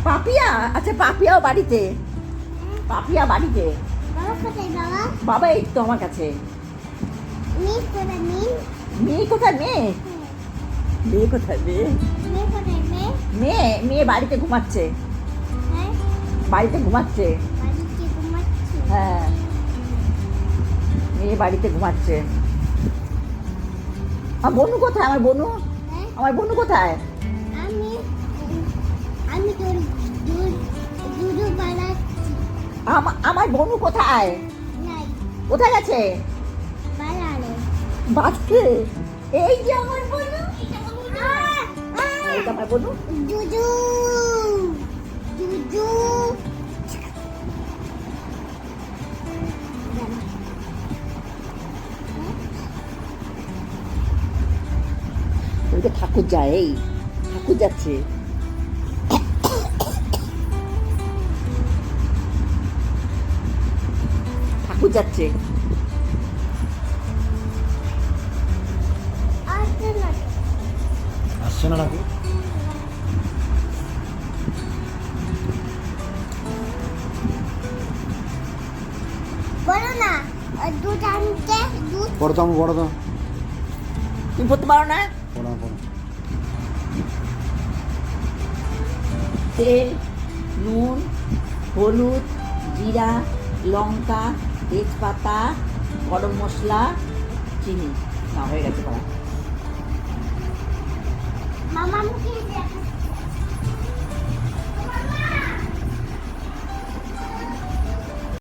পাপিয়া, আচ্ছা পাপিয়াও বাড়িতে, পাপিয়া বাড়িতে। বাবা কোথায় বাবা? বাবা এই তো আমার কাছে। মেয়ে কোথায় মেয়ে? মেয়ে কোথায়? মেয়ে মেয়ে কোথায়? মেয়ে মেয়ে কোথায় মেয়ে? মেয়ে মেয়ে বাড়িতে ঘুমাচ্ছে, হ্যাঁ বাড়িতে ঘুমাচ্ছে। বাড়িতে ঘুমাচ্ছে। হ্যাঁ মেয়ে বাড়িতে ঘুমাচ্ছে। আমার বনু কোথায়? আমার বনু, হ্যাঁ আমার বনু কোথায়? আমি আমি তোর দুধ দুধ বানাচ্ছি। আমার বনু কোথায়? নাই কোথায় গেছে? বানালে বাঁচতে। এই যে আমার বনু, এইটা আমার বনু। দুধু দুধু ওইটা ঠাকুর যায়, এই ঠাকুর যাচ্ছে। ঠাকুর যাচ্ছে। আসছে না আসছে না ঠাকুর? বলো না দুধ আনতে দুধ বড় দাম তুমি পড়তে পারো না? পড়ো। তেল, নুন, হলুদ, জিরা, লঙ্কা, তেজপাতা, গরম মশলা, চিনি। না হয়ে গেছে পড়া। মামা মুখে দেখা